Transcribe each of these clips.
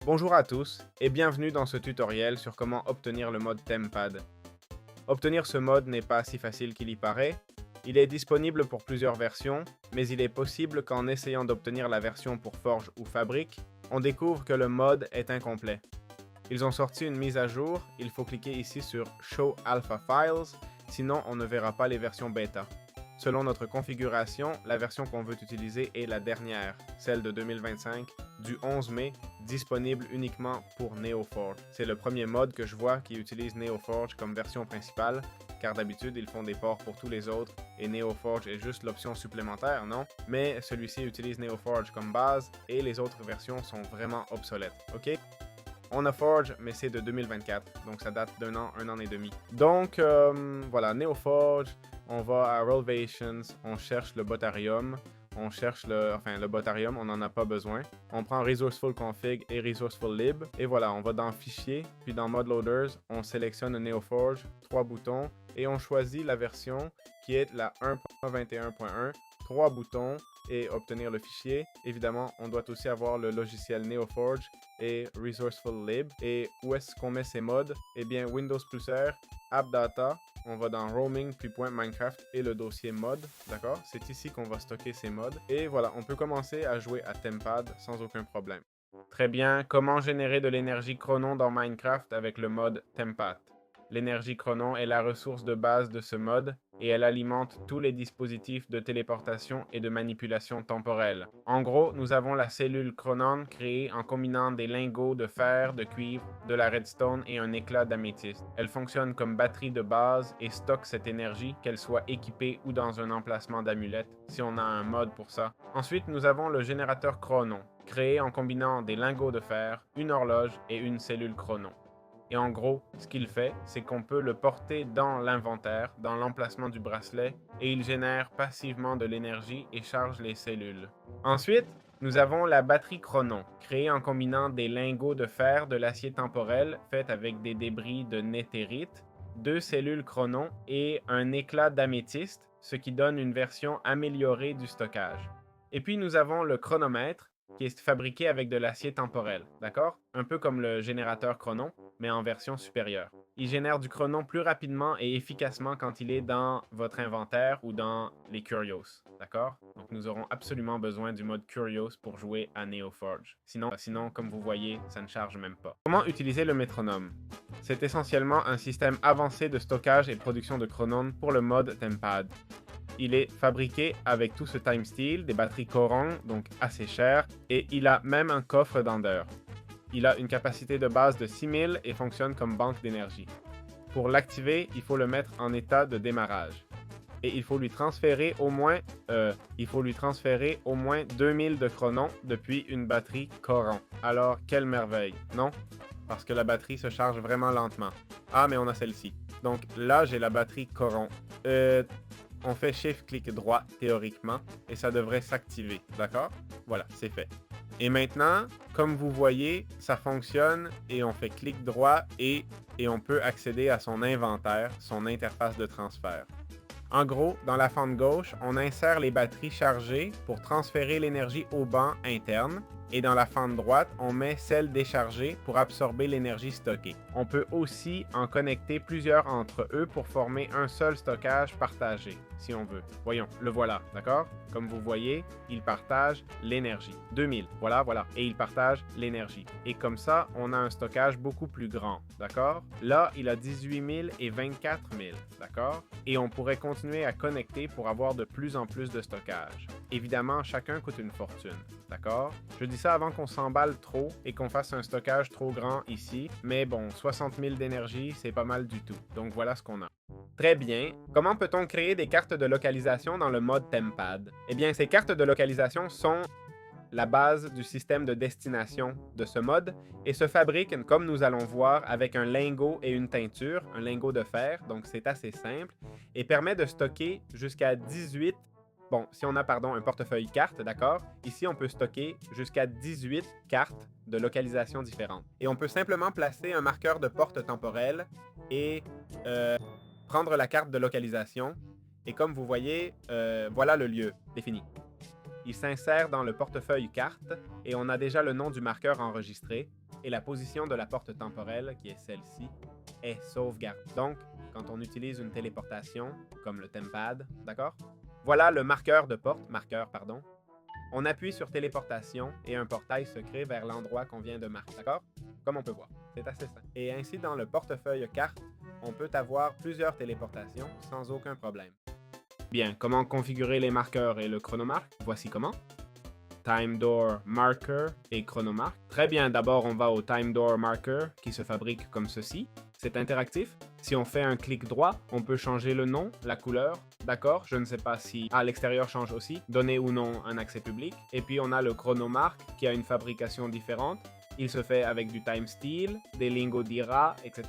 Bonjour à tous et bienvenue dans ce tutoriel sur comment obtenir le mode TempPad. Obtenir ce mode n'est pas si facile qu'il y paraît. Il est disponible pour plusieurs versions, mais il est possible qu'en essayant d'obtenir la version pour Forge ou Fabric, on découvre que le mode est incomplet. Ils ont sorti une mise à jour, il faut cliquer ici sur Show Alpha Files, sinon on ne verra pas les versions bêta. Selon notre configuration, la version qu'on veut utiliser est la dernière, celle de 2025, du 11 mai, disponible uniquement pour NeoForge. C'est le premier mode que je vois qui utilise NeoForge comme version principale, car d'habitude ils font des ports pour tous les autres et NeoForge est juste l'option supplémentaire, non? Mais celui-ci utilise NeoForge comme base et les autres versions sont vraiment obsolètes, ok? On a Forge, mais c'est de 2024, donc ça date d'un an et demi. Donc, voilà, NeoForge, on va à Revelations, on cherche le Botharium, on cherche le Botharium, on n'en a pas besoin. On prend Resourceful Config et Resourceful Lib, et voilà, on va dans Fichier, puis dans Mod Loaders, on sélectionne NeoForge, 3 boutons, et on choisit la version qui est la 1.21.1, 3 boutons, et obtenir le fichier. Évidemment, on doit aussi avoir le logiciel NeoForge et Resourceful Lib. Et où est-ce qu'on met ces modes? Eh bien, Windows plus R, App Data, on va dans Roaming puis .minecraft et le dossier mod, d'accord? C'est ici qu'on va stocker ces modes. Et voilà, on peut commencer à jouer à TempPad sans aucun problème. Très bien, comment générer de l'énergie Chronon dans Minecraft avec le mode TempPad? L'énergie Chronon est la ressource de base de ce mode et elle alimente tous les dispositifs de téléportation et de manipulation temporelle. En gros, nous avons la cellule Chronon créée en combinant des lingots de fer, de cuivre, de la redstone et un éclat d'améthyste. Elle fonctionne comme batterie de base et stocke cette énergie, qu'elle soit équipée ou dans un emplacement d'amulette, si on a un mode pour ça. Ensuite, nous avons le générateur Chronon, créé en combinant des lingots de fer, une horloge et une cellule Chronon. Et en gros, ce qu'il fait, c'est qu'on peut le porter dans l'inventaire, dans l'emplacement du bracelet, et il génère passivement de l'énergie et charge les cellules. Ensuite, nous avons la batterie Chronon, créée en combinant des lingots de fer de l'acier temporel fait avec des débris de néthérite, 2 cellules Chronon et un éclat d'améthyste, ce qui donne une version améliorée du stockage. Et puis nous avons le chronomètre, qui est fabriqué avec de l'acier temporel, d'accord? Un peu comme le générateur Chronon, mais en version supérieure. Il génère du chronon plus rapidement et efficacement quand il est dans votre inventaire ou dans les Curios, d'accord? Donc nous aurons absolument besoin du mode Curios pour jouer à NeoForge. Sinon, comme vous voyez, ça ne charge même pas. Comment utiliser le métronome? C'est essentiellement un système avancé de stockage et production de chronon pour le mode TempPad. Il est fabriqué avec tout ce time steel, des batteries Coron, donc assez chères, et il a même un coffre d'Ender. Il a une capacité de base de 6000 et fonctionne comme banque d'énergie. Pour l'activer, il faut le mettre en état de démarrage. Et il faut lui transférer au moins 2000 de chronon depuis une batterie Coron. Alors, quelle merveille, non? Parce que la batterie se charge vraiment lentement. Ah, mais on a celle-ci. Donc là, j'ai la batterie Coron. On fait Shift-clic droit théoriquement et ça devrait s'activer, d'accord? Voilà, c'est fait. Et maintenant, comme vous voyez, ça fonctionne et on fait clic droit et on peut accéder à son inventaire, son interface de transfert. En gros, dans la fente gauche, on insère les batteries chargées pour transférer l'énergie au banc interne. Et dans la fente droite, on met celle déchargée pour absorber l'énergie stockée. On peut aussi en connecter plusieurs entre eux pour former un seul stockage partagé, si on veut. Voyons, le voilà, d'accord? Comme vous voyez, il partage l'énergie. 2000, voilà. Et il partage l'énergie. Et comme ça, on a un stockage beaucoup plus grand, d'accord? Là, il a 18 000 et 24 000, d'accord? Et on pourrait continuer à connecter pour avoir de plus en plus de stockage. Évidemment, chacun coûte une fortune, d'accord? Je dis ça avant qu'on s'emballe trop et qu'on fasse un stockage trop grand ici, mais bon, 60 000 d'énergie, c'est pas mal du tout. Donc voilà ce qu'on a. Très bien. Comment peut-on créer des cartes de localisation dans le mode TempPad? Eh bien, ces cartes de localisation sont la base du système de destination de ce mode et se fabriquent, comme nous allons voir, avec un lingot et une teinture, un lingot de fer, donc c'est assez simple, et permet de stocker jusqu'à 18. Bon, si on a, un portefeuille carte, d'accord? Ici, on peut stocker jusqu'à 18 cartes de localisation différentes. Et on peut simplement placer un marqueur de porte temporelle et prendre la carte de localisation. Et comme vous voyez, voilà le lieu défini. Il s'insère dans le portefeuille carte et on a déjà le nom du marqueur enregistré. Et la position de la porte temporelle, qui est celle-ci, est sauvegardée. Donc, quand on utilise une téléportation, comme le tempad, d'accord? Voilà le marqueur, pardon. On appuie sur téléportation et un portail se crée vers l'endroit qu'on vient de marquer, d'accord? Comme on peut voir, c'est assez simple. Et ainsi, dans le portefeuille carte, on peut avoir plusieurs téléportations sans aucun problème. Bien, comment configurer les marqueurs et le chronomarque? Voici comment. Time Door Marker et Chronomarque. Très bien, d'abord on va au Time Door Marker qui se fabrique comme ceci. C'est interactif. Si on fait un clic droit, on peut changer le nom, la couleur. D'accord, je ne sais pas si à l'extérieur change aussi, donner ou non un accès public. Et puis on a le Chronomarque qui a une fabrication différente. Il se fait avec du Time Steel, des lingots d'Ira, etc.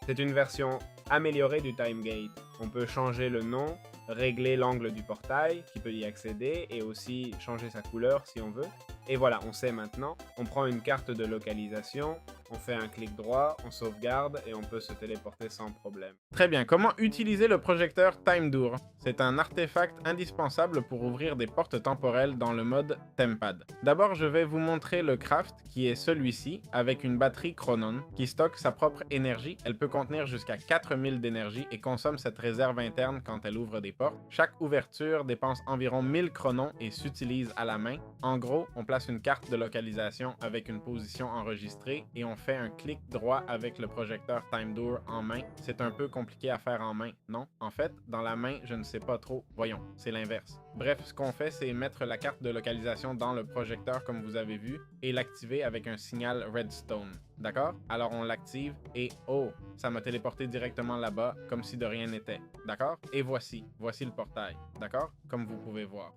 C'est une version améliorée du Time Gate. On peut changer le nom, régler l'angle du portail qui peut y accéder et aussi changer sa couleur si on veut. Et voilà, on sait maintenant. On prend une carte de localisation, on fait un clic droit, on sauvegarde et on peut se téléporter sans problème. Très bien, comment utiliser le projecteur Time Door? C'est un artefact indispensable pour ouvrir des portes temporelles dans le mode Tempad. D'abord, je vais vous montrer le craft qui est celui-ci avec une batterie Chronon qui stocke sa propre énergie. Elle peut contenir jusqu'à 4000 d'énergie et consomme cette réserve interne quand elle ouvre des portes. Chaque ouverture dépense environ 1000 chronons et s'utilise à la main. En gros, on place une carte de localisation avec une position enregistrée et on fait un clic droit avec le projecteur Time Door en main. C'est un peu compliqué à faire en main, non? En fait, dans la main, je ne sais pas trop. Voyons, c'est l'inverse. Bref, ce qu'on fait, c'est mettre la carte de localisation dans le projecteur comme vous avez vu et l'activer avec un signal redstone. D'accord? Alors on l'active et oh, ça m'a téléporté directement là-bas comme si de rien n'était. D'accord? Et voici le portail. D'accord? Comme vous pouvez voir.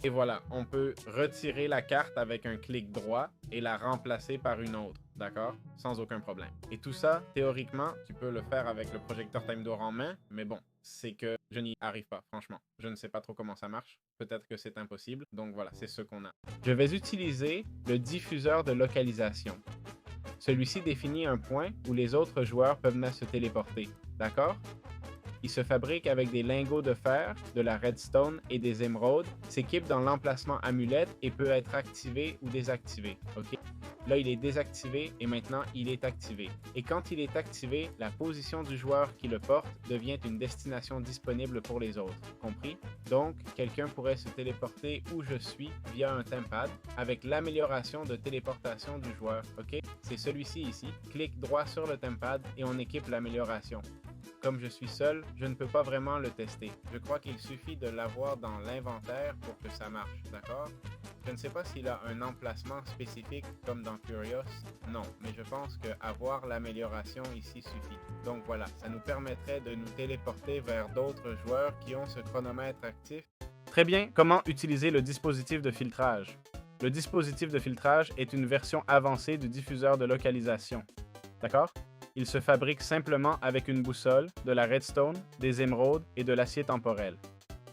Et voilà, on peut retirer la carte avec un clic droit et la remplacer par une autre, d'accord? Sans aucun problème. Et tout ça, théoriquement, tu peux le faire avec le projecteur Time Door en main, mais bon, c'est que je n'y arrive pas, franchement. Je ne sais pas trop comment ça marche. Peut-être que c'est impossible. Donc voilà, c'est ce qu'on a. Je vais utiliser le diffuseur de localisation. Celui-ci définit un point où les autres joueurs peuvent venir se téléporter, d'accord? Il se fabrique avec des lingots de fer, de la redstone et des émeraudes, s'équipe dans l'emplacement amulette et peut être activé ou désactivé. Ok? Là, il est désactivé et maintenant, il est activé. Et quand il est activé, la position du joueur qui le porte devient une destination disponible pour les autres. Compris? Donc, quelqu'un pourrait se téléporter où je suis via un tempad avec l'amélioration de téléportation du joueur. Ok? C'est celui-ci ici. Clique droit sur le tempad et on équipe l'amélioration. Comme je suis seul, je ne peux pas vraiment le tester. Je crois qu'il suffit de l'avoir dans l'inventaire pour que ça marche, d'accord? Je ne sais pas s'il a un emplacement spécifique comme dans Curious. Non, mais je pense qu'avoir l'amélioration ici suffit. Donc voilà, ça nous permettrait de nous téléporter vers d'autres joueurs qui ont ce chronomètre actif. Très bien, comment utiliser le dispositif de filtrage? Le dispositif de filtrage est une version avancée du diffuseur de localisation. D'accord? Il se fabrique simplement avec une boussole, de la redstone, des émeraudes et de l'acier temporel.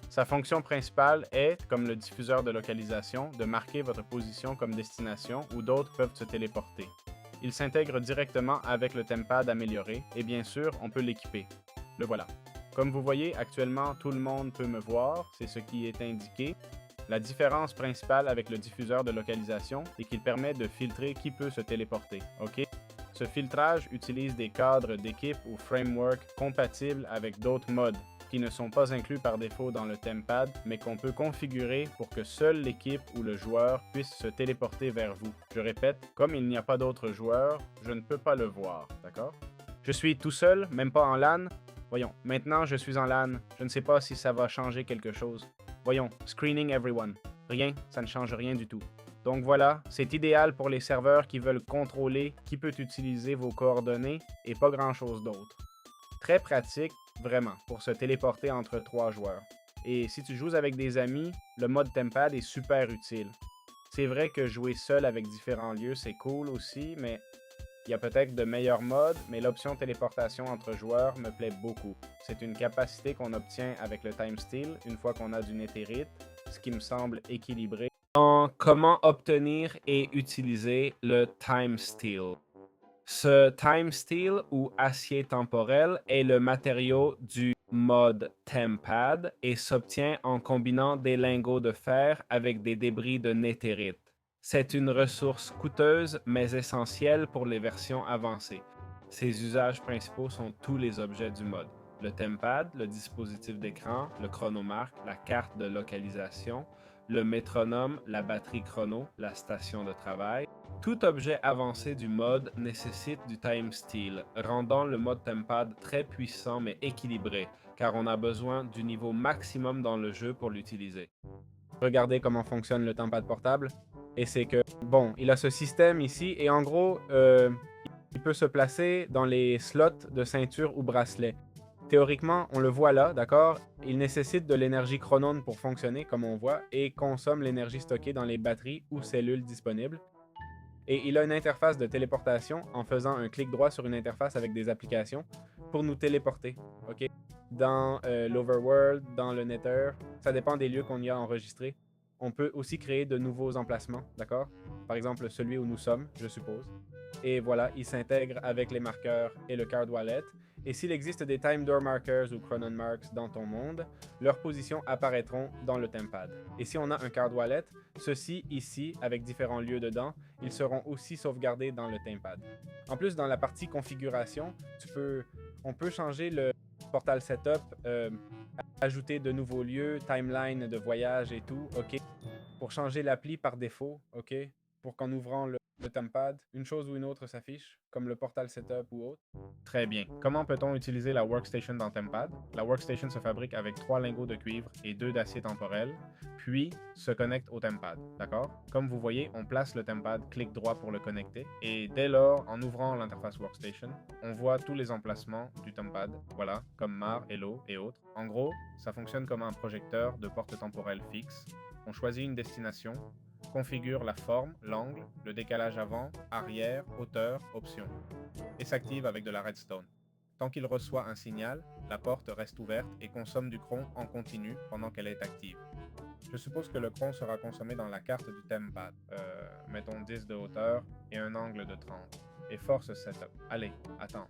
Sa fonction principale est, comme le diffuseur de localisation, de marquer votre position comme destination où d'autres peuvent se téléporter. Il s'intègre directement avec le tempad amélioré et bien sûr, on peut l'équiper. Le voilà. Comme vous voyez, actuellement, tout le monde peut me voir, c'est ce qui est indiqué. La différence principale avec le diffuseur de localisation est qu'il permet de filtrer qui peut se téléporter. OK? Ce filtrage utilise des cadres d'équipe ou framework compatibles avec d'autres modes qui ne sont pas inclus par défaut dans le tempad, mais qu'on peut configurer pour que seule l'équipe ou le joueur puisse se téléporter vers vous. Je répète, comme il n'y a pas d'autres joueurs, je ne peux pas le voir, d'accord? Je suis tout seul, même pas en LAN. Voyons, maintenant je suis en LAN. Je ne sais pas si ça va changer quelque chose. Voyons, screening everyone. Rien, ça ne change rien du tout. Donc voilà, c'est idéal pour les serveurs qui veulent contrôler qui peut utiliser vos coordonnées et pas grand-chose d'autre. Très pratique, vraiment, pour se téléporter entre 3 joueurs. Et si tu joues avec des amis, le mode Tempad est super utile. C'est vrai que jouer seul avec différents lieux, c'est cool aussi, mais il y a peut-être de meilleurs modes, mais l'option téléportation entre joueurs me plaît beaucoup. C'est une capacité qu'on obtient avec le Time Steal une fois qu'on a du Netherite, ce qui me semble équilibré. Comment obtenir et utiliser le Time Steal? Ce Time Steel ou acier temporel est le matériau du mode Tempad et s'obtient en combinant des lingots de fer avec des débris de netherite. C'est une ressource coûteuse mais essentielle pour les versions avancées. Ses usages principaux sont tous les objets du mode. Le tempad, le dispositif d'écran, le chronomarque, la carte de localisation, le métronome, la batterie chrono, la station de travail. Tout objet avancé du mode nécessite du time steal, rendant le mode tempad très puissant mais équilibré, car on a besoin du niveau maximum dans le jeu pour l'utiliser. Regardez comment fonctionne le tempad portable. Et c'est que, bon, il a ce système ici, et en gros, il peut se placer dans les slots de ceinture ou bracelet. Théoriquement, on le voit là, d'accord? Il nécessite de l'énergie chronone pour fonctionner, comme on voit, et consomme l'énergie stockée dans les batteries ou cellules disponibles. Et il a une interface de téléportation en faisant un clic droit sur une interface avec des applications pour nous téléporter, ok? Dans l'Overworld, dans le Nether, ça dépend des lieux qu'on y a enregistrés. On peut aussi créer de nouveaux emplacements, d'accord? Par exemple, celui où nous sommes, je suppose. Et voilà, il s'intègre avec les marqueurs et le card wallet. Et s'il existe des time door markers ou chronon marks dans ton monde, leurs positions apparaîtront dans le tempad. Et si on a un card wallet, ceux-ci ici, avec différents lieux dedans, ils seront aussi sauvegardés dans le tempad. En plus, dans la partie configuration, on peut changer le portal setup, ajouter de nouveaux lieux, timeline de voyage et tout, ok? Pour changer l'appli par défaut, ok? Pour qu'en ouvrant le tempad, une chose ou une autre s'affiche, comme le portal setup ou autre. Très bien. Comment peut-on utiliser la workstation dans Tempad? La workstation se fabrique avec 3 lingots de cuivre et 2 d'acier temporel, puis se connecte au Tempad, d'accord? Comme vous voyez, on place le Tempad, clic droit pour le connecter, et dès lors, en ouvrant l'interface workstation, on voit tous les emplacements du Tempad, voilà, comme Mar, Hello et autres. En gros, ça fonctionne comme un projecteur de porte temporelle fixe. On choisit une destination, configure la forme, l'angle, le décalage avant, arrière, hauteur, option, et s'active avec de la redstone. Tant qu'il reçoit un signal, la porte reste ouverte et consomme du chrome en continu pendant qu'elle est active. Je suppose que le chrome sera consommé dans la carte du tempad, mettons 10 de hauteur et un angle de 30. Et force setup. Allez, attends.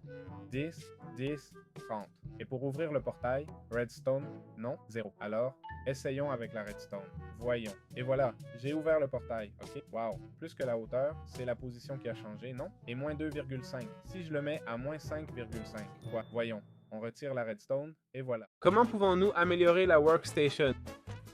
10, 10, 30. Et pour ouvrir le portail, redstone, non, 0. Alors, essayons avec la redstone. Voyons. Et voilà, j'ai ouvert le portail, ok? Wow. Plus que la hauteur, c'est la position qui a changé, non? Et moins 2,5. Si je le mets à moins 5,5, quoi? Voyons. On retire la redstone, et voilà. Comment pouvons-nous améliorer la workstation?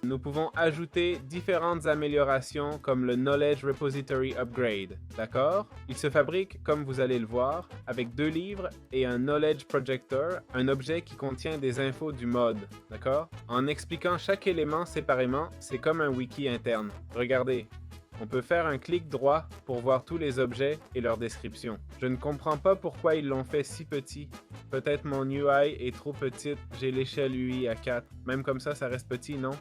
Nous pouvons ajouter différentes améliorations comme le Knowledge Repository Upgrade, d'accord? Il se fabrique, comme vous allez le voir, avec 2 livres et un Knowledge Projector, un objet qui contient des infos du mode, d'accord? En expliquant chaque élément séparément, c'est comme un wiki interne. Regardez, on peut faire un clic droit pour voir tous les objets et leur description. Je ne comprends pas pourquoi ils l'ont fait si petit. Peut-être mon UI est trop petite, j'ai l'échelle UI à 4. Même comme ça reste petit, non?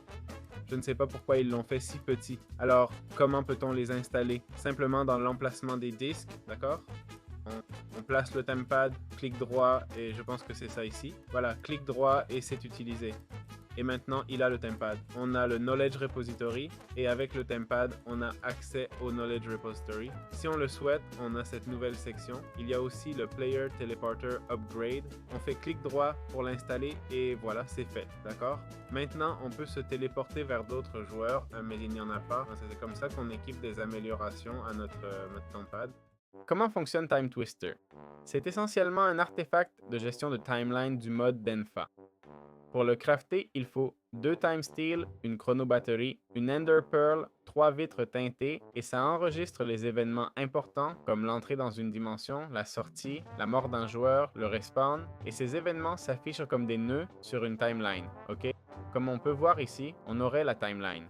Je ne sais pas pourquoi ils l'ont fait si petit. Alors, comment peut-on les installer? Simplement dans l'emplacement des disques, d'accord? On place le tempad, clic droit, et je pense que c'est ça ici. Voilà, clic droit et c'est utilisé. Et maintenant, il a le tempad. On a le Knowledge Repository et avec le tempad, on a accès au Knowledge Repository. Si on le souhaite, on a cette nouvelle section. Il y a aussi le Player Teleporter Upgrade. On fait clic droit pour l'installer et voilà, c'est fait. D'accord? Maintenant, on peut se téléporter vers d'autres joueurs, mais il n'y en a pas. C'est comme ça qu'on équipe des améliorations à notre tempad. Comment fonctionne Time Twister? C'est essentiellement un artefact de gestion de timeline du mode Denfa. Pour le crafter, il faut 2 time steel, une chronobatterie, une ender pearl, 3 vitres teintées et ça enregistre les événements importants comme l'entrée dans une dimension, la sortie, la mort d'un joueur, le respawn et ces événements s'affichent comme des nœuds sur une timeline, ok? Comme on peut voir ici, on aurait la timeline.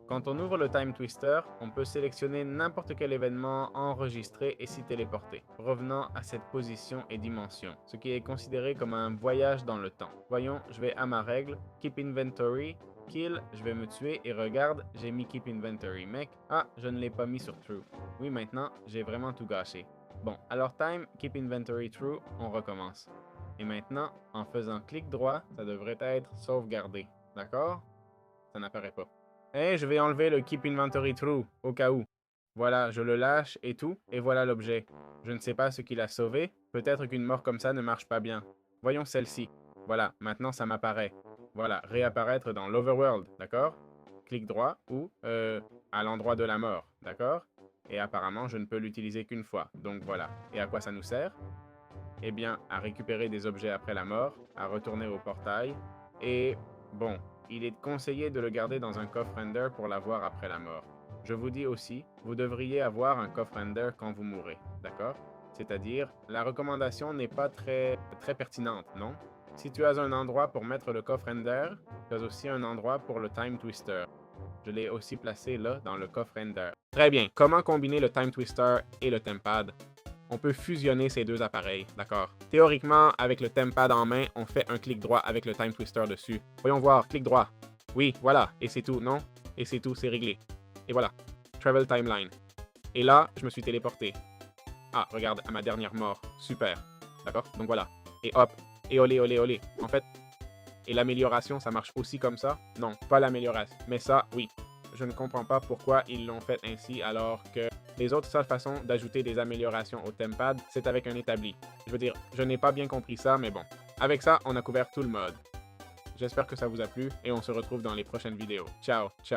Quand on ouvre le Time Twister, on peut sélectionner n'importe quel événement enregistré et s'y téléporter, revenant à cette position et dimension, ce qui est considéré comme un voyage dans le temps. Voyons, je vais à ma règle, Keep Inventory, Kill, je vais me tuer et regarde, j'ai mis Keep Inventory, mec. Ah, je ne l'ai pas mis sur True. Oui, maintenant, j'ai vraiment tout gâché. Bon, alors Time, Keep Inventory True, on recommence. Et maintenant, en faisant clic droit, ça devrait être sauvegardé. D'accord? Ça n'apparaît pas. Et je vais enlever le Keep Inventory True, au cas où. Voilà, je le lâche et tout, et voilà l'objet. Je ne sais pas ce qu'il a sauvé, peut-être qu'une mort comme ça ne marche pas bien. Voyons celle-ci. Voilà, maintenant ça m'apparaît. Voilà, réapparaître dans l'Overworld, d'accord? Clic droit ou à l'endroit de la mort, d'accord? Et apparemment, je ne peux l'utiliser qu'une fois, donc voilà. Et à quoi ça nous sert? Eh bien, à récupérer des objets après la mort, à retourner au portail, et bon, il est conseillé de le garder dans un coffre Ender pour l'avoir après la mort. Je vous dis aussi, vous devriez avoir un coffre Ender quand vous mourrez, d'accord? C'est-à-dire, la recommandation n'est pas très pertinente, non? Si tu as un endroit pour mettre le coffre Ender, tu as aussi un endroit pour le Time Twister. Je l'ai aussi placé là, dans le coffre Ender. Très bien, comment combiner le Time Twister et le Tempad? On peut fusionner ces deux appareils, d'accord? Théoriquement, avec le Tempad en main, on fait un clic droit avec le Time Twister dessus. Voyons voir, clic droit. Oui, voilà, et c'est tout, non? Et c'est tout, c'est réglé. Et voilà, Travel Timeline. Et là, je me suis téléporté. Ah, regarde, à ma dernière mort. Super. D'accord? Donc voilà. Et hop. Et olé, olé, olé. En fait, et l'amélioration, ça marche aussi comme ça? Non, pas l'amélioration. Mais ça, oui. Je ne comprends pas pourquoi ils l'ont fait ainsi alors que les autres seules façons d'ajouter des améliorations au Tempad, c'est avec un établi. Je veux dire, je n'ai pas bien compris ça, mais bon. Avec ça, on a couvert tout le mode. J'espère que ça vous a plu et on se retrouve dans les prochaines vidéos. Ciao, ciao.